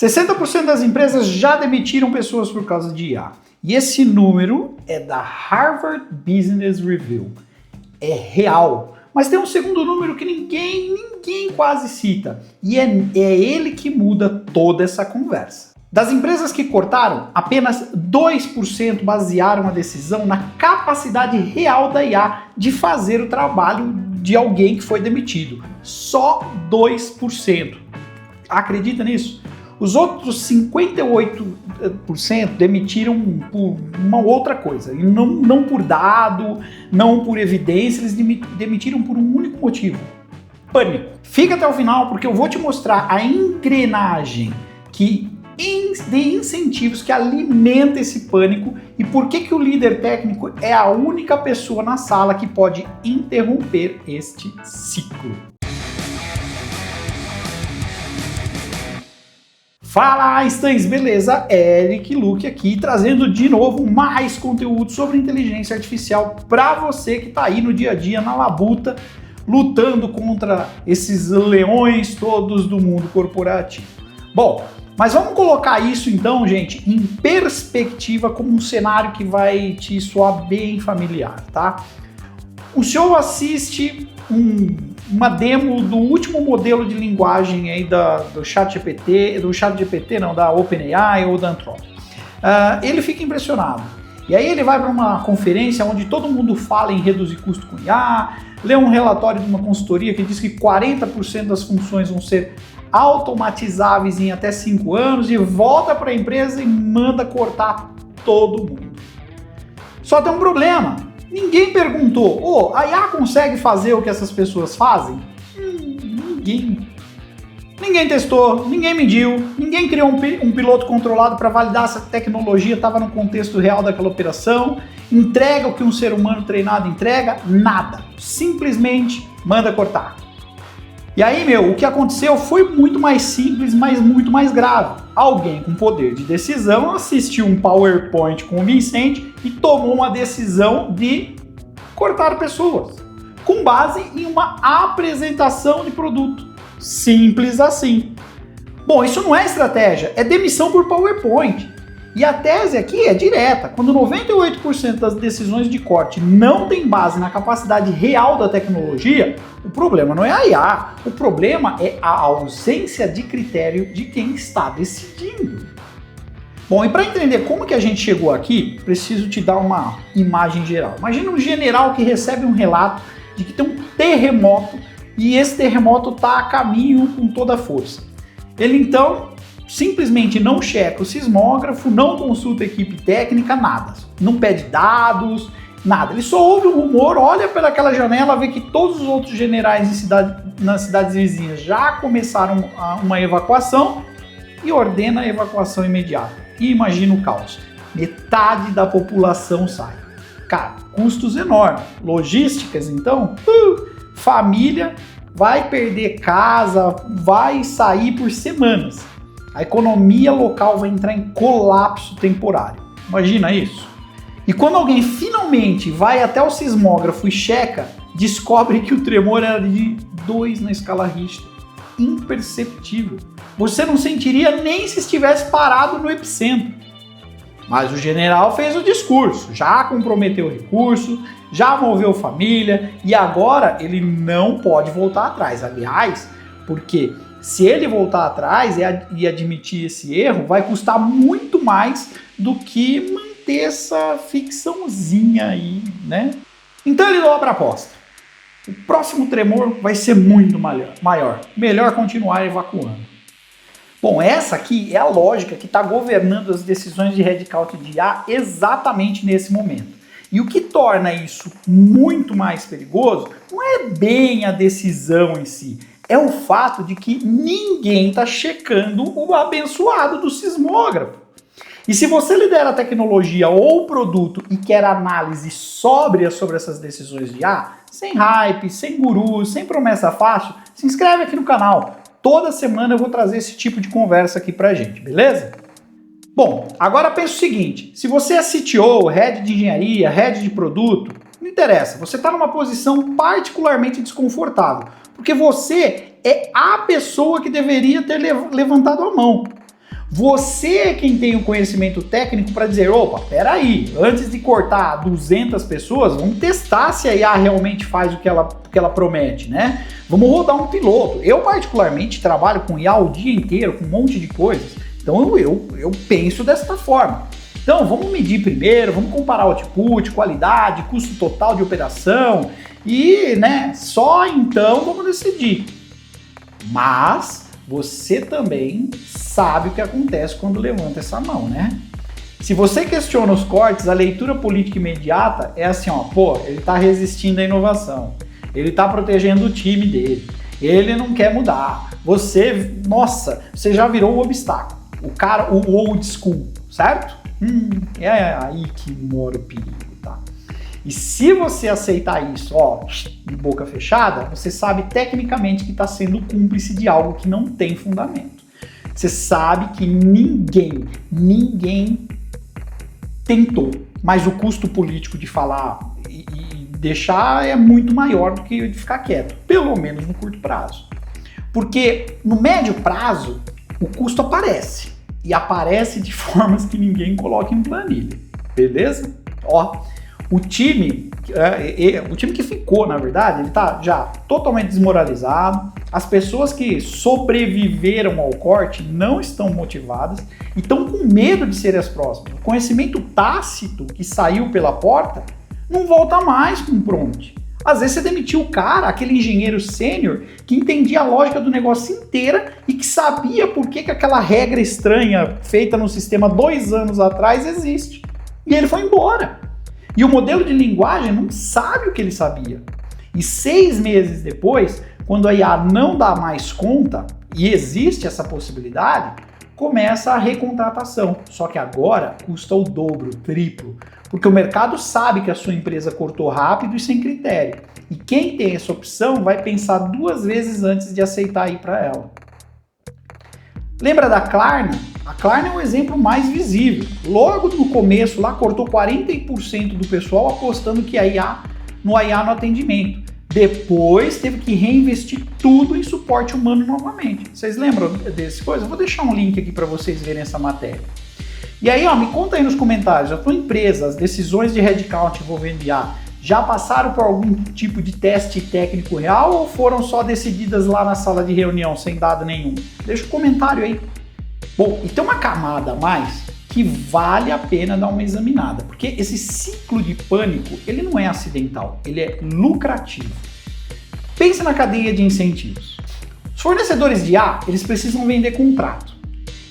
60% das empresas já demitiram pessoas por causa de IA. E esse número é da Harvard Business Review. É real. Mas tem um segundo número que ninguém quase cita. E é ele que muda toda essa conversa. Das empresas que cortaram, apenas 2% basearam a decisão na capacidade real da IA de fazer o trabalho de alguém que foi demitido. Só 2%. Acredita nisso? Os outros 58% demitiram por uma outra coisa, e não por dado, não por evidência, eles demitiram por um único motivo: pânico. Fica até o final porque eu vou te mostrar a engrenagem de incentivos que alimenta esse pânico e por que o líder técnico é a única pessoa na sala que pode interromper este ciclo. Fala Einsteins, beleza? Eric Luque aqui, trazendo de novo mais conteúdo sobre inteligência artificial para você que está aí no dia a dia, na labuta, lutando contra esses leões todos do mundo corporativo. Bom, mas vamos colocar isso então, gente, em perspectiva como um cenário que vai te soar bem familiar, tá? O senhor assiste uma demo do último modelo de linguagem aí do ChatGPT, da OpenAI ou da Anthropic. Ele fica impressionado. E aí ele vai para uma conferência onde todo mundo fala em reduzir custo com IA, lê um relatório de uma consultoria que diz que 40% das funções vão ser automatizáveis em até 5 anos e volta para a empresa e manda cortar todo mundo. Só tem um problema. Ninguém perguntou, a IA consegue fazer o que essas pessoas fazem? Ninguém testou, ninguém mediu, ninguém criou um piloto controlado para validar se a tecnologia estava no contexto real daquela operação, entrega o que um ser humano treinado entrega, nada. Simplesmente manda cortar. E aí, o que aconteceu foi muito mais simples, mas muito mais grave. Alguém com poder de decisão assistiu um PowerPoint convincente e tomou uma decisão de cortar pessoas, com base em uma apresentação de produto. Simples assim. Bom, isso não é estratégia, é demissão por PowerPoint. E a tese aqui é direta. Quando 98% das decisões de corte não tem base na capacidade real da tecnologia, o problema não é a IA, o problema é a ausência de critério de quem está decidindo. Bom, e para entender como que a gente chegou aqui, preciso te dar uma imagem geral. Imagina um general que recebe um relato de que tem um terremoto e esse terremoto está a caminho com toda a força. Ele então simplesmente não checa o sismógrafo, não consulta a equipe técnica, nada. Não pede dados, nada. Ele só ouve um rumor, olha pelaquela janela, vê que todos os outros generais nas cidades vizinhas já começaram uma evacuação e ordena a evacuação imediata. E imagina o caos. Metade da população sai. Cara, custos enormes. Logísticas, então, família vai perder casa, vai sair por semanas. A economia local vai entrar em colapso temporário. Imagina isso. E quando alguém finalmente vai até o sismógrafo e checa, descobre que o tremor era de 2 na escala Richter. Imperceptível. Você não sentiria nem se estivesse parado no epicentro. Mas o general fez o discurso, já comprometeu o recurso, já moveu família e agora ele não pode voltar atrás. Aliás, porque se ele voltar atrás e admitir esse erro, vai custar muito mais do que manter essa ficçãozinha aí, né? Então ele dobra a aposta. O próximo tremor vai ser muito maior. Melhor continuar evacuando. Bom, essa aqui é a lógica que está governando as decisões de headcount de IA exatamente nesse momento. E o que torna isso muito mais perigoso não é bem a decisão em si, é o fato de que ninguém está checando o abençoado do sismógrafo. E se você lidera a tecnologia ou o produto e quer análise sóbria sobre essas decisões de IA, sem hype, sem guru, sem promessa fácil, se inscreve aqui no canal. Toda semana eu vou trazer esse tipo de conversa aqui pra gente, beleza? Bom, agora pensa o seguinte, se você é CTO, Head de Engenharia, Head de Produto, não interessa, você está numa posição particularmente desconfortável, porque você é a pessoa que deveria ter levantado a mão. Você é quem tem o conhecimento técnico para dizer, opa, peraí, antes de cortar 200 pessoas, vamos testar se a IA realmente faz o que ela promete, né? Vamos rodar um piloto. Eu, particularmente, trabalho com IA o dia inteiro, com um monte de coisas. Então, eu penso desta forma. Então, vamos medir primeiro, vamos comparar output, qualidade, custo total de operação e, né, só então vamos decidir. Mas você também sabe o que acontece quando levanta essa mão, né? Se você questiona os cortes, a leitura política imediata é assim, ó, pô, ele tá resistindo à inovação, ele tá protegendo o time dele, ele não quer mudar, você já virou um obstáculo, o old school, certo? É aí que mora o perigo, tá? E se você aceitar isso, ó, de boca fechada, você sabe tecnicamente que está sendo cúmplice de algo que não tem fundamento. Você sabe que ninguém tentou, mas o custo político de falar e deixar é muito maior do que de ficar quieto, pelo menos no curto prazo. Porque no médio prazo, o custo aparece. E aparece de formas que ninguém coloca em planilha, beleza? Ó, o time que ficou, na verdade, ele tá já totalmente desmoralizado. As pessoas que sobreviveram ao corte não estão motivadas e estão com medo de serem as próximas. O conhecimento tácito que saiu pela porta não volta mais com um prompt. Às vezes você demitiu o cara, aquele engenheiro sênior, que entendia a lógica do negócio inteira e que sabia por que aquela regra estranha feita no sistema 2 anos atrás existe. E ele foi embora. E o modelo de linguagem não sabe o que ele sabia. E 6 meses depois, quando a IA não dá mais conta, e existe essa possibilidade, começa a recontratação. Só que agora custa o dobro, o triplo. Porque o mercado sabe que a sua empresa cortou rápido e sem critério. E quem tem essa opção vai pensar 2 vezes antes de aceitar ir para ela. Lembra da Klarna? A Klarna é o exemplo mais visível. Logo no começo, lá cortou 40% do pessoal apostando que no IA no atendimento. Depois teve que reinvestir tudo em suporte humano novamente. Vocês lembram dessas coisas? Eu vou deixar um link aqui para vocês verem essa matéria. E aí, ó, me conta aí nos comentários, a tua empresa, as decisões de headcount envolvendo IA, já passaram por algum tipo de teste técnico real ou foram só decididas lá na sala de reunião, sem dado nenhum? Deixa um comentário aí. Bom, e tem uma camada a mais que vale a pena dar uma examinada, porque esse ciclo de pânico, ele não é acidental, ele é lucrativo. Pense na cadeia de incentivos. Os fornecedores de IA, eles precisam vender contrato.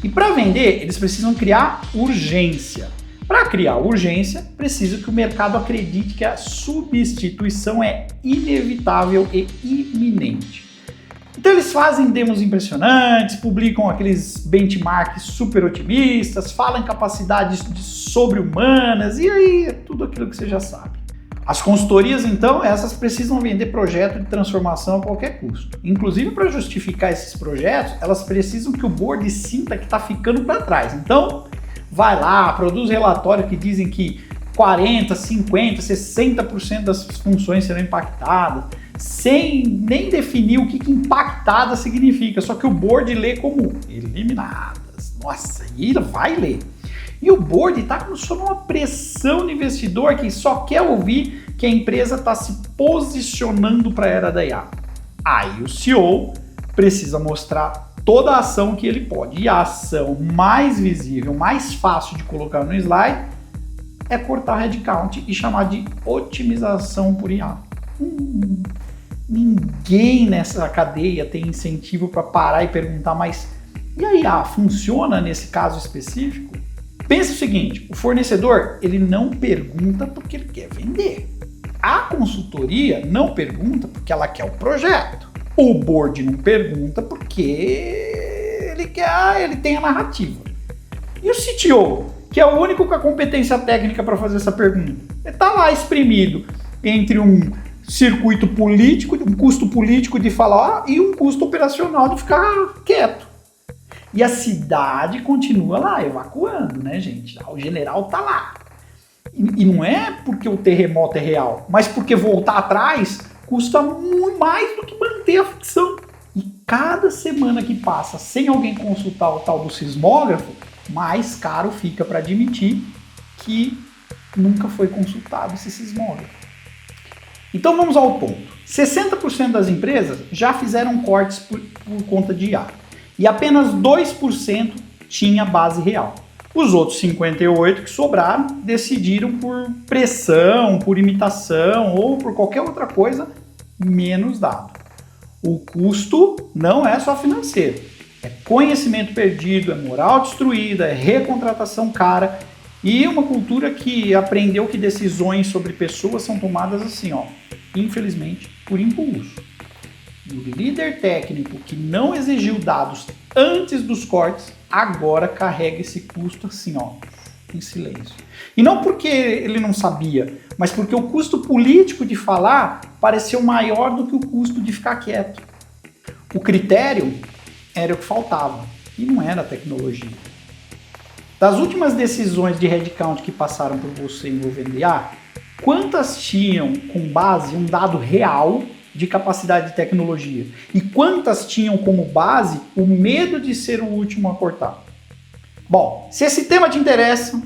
E para vender, eles precisam criar urgência. Para criar urgência, precisa que o mercado acredite que a substituição é inevitável e iminente. Então eles fazem demos impressionantes, publicam aqueles benchmarks super otimistas, falam em capacidades sobre-humanas e aí é tudo aquilo que você já sabe. As consultorias, então, essas precisam vender projeto de transformação a qualquer custo. Inclusive, para justificar esses projetos, elas precisam que o board sinta que está ficando para trás. Então, vai lá, produz relatórios que dizem que 40%, 50%, 60% das funções serão impactadas, sem nem definir o que impactada significa, só que o board lê como eliminadas. Nossa, e ele vai ler. E o board está sob uma pressão do investidor que só quer ouvir que a empresa está se posicionando para a era da IA. Aí o CEO precisa mostrar toda a ação que ele pode. E a ação mais visível, mais fácil de colocar no slide é cortar headcount e chamar de otimização por IA. Ninguém nessa cadeia tem incentivo para parar e perguntar, mas e a IA funciona nesse caso específico? Pensa o seguinte, o fornecedor, ele não pergunta porque ele quer vender. A consultoria não pergunta porque ela quer o projeto. O board não pergunta porque ele tem a narrativa. E o CTO, que é o único com a competência técnica para fazer essa pergunta, ele está lá espremido entre um circuito político, um custo político de falar e um custo operacional de ficar quieto. E a cidade continua lá, evacuando, né, gente? O general tá lá. E não é porque o terremoto é real, mas porque voltar atrás custa muito mais do que manter a ficção. E cada semana que passa sem alguém consultar o tal do sismógrafo, mais caro fica para admitir que nunca foi consultado esse sismógrafo. Então vamos ao ponto. 60% das empresas já fizeram cortes por conta de IA e apenas 2% tinha base real. Os outros 58% que sobraram decidiram por pressão, por imitação ou por qualquer outra coisa menos dado. O custo não é só financeiro, é conhecimento perdido, é moral destruída, é recontratação cara e uma cultura que aprendeu que decisões sobre pessoas são tomadas assim, infelizmente, por impulso. E o líder técnico que não exigiu dados antes dos cortes, agora carrega esse custo assim, em silêncio. E não porque ele não sabia, mas porque o custo político de falar pareceu maior do que o custo de ficar quieto. O critério era o que faltava, e não era a tecnologia. Das últimas decisões de headcount que passaram por você envolvendo IA, quantas tinham com base um dado real de capacidade de tecnologia? E quantas tinham como base o medo de ser o último a cortar? Bom, se esse tema te interessa,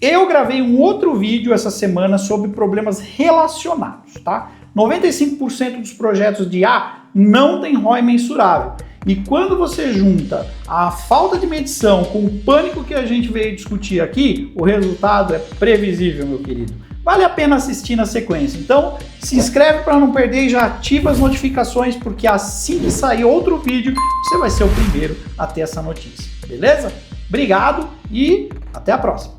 eu gravei um outro vídeo essa semana sobre problemas relacionados, tá? 95% dos projetos de IA não tem ROI mensurável. E quando você junta a falta de medição com o pânico que a gente veio discutir aqui, o resultado é previsível, meu querido. Vale a pena assistir na sequência. Então, se inscreve para não perder e já ativa as notificações, porque assim que sair outro vídeo, você vai ser o primeiro a ter essa notícia. Beleza? Obrigado e até a próxima.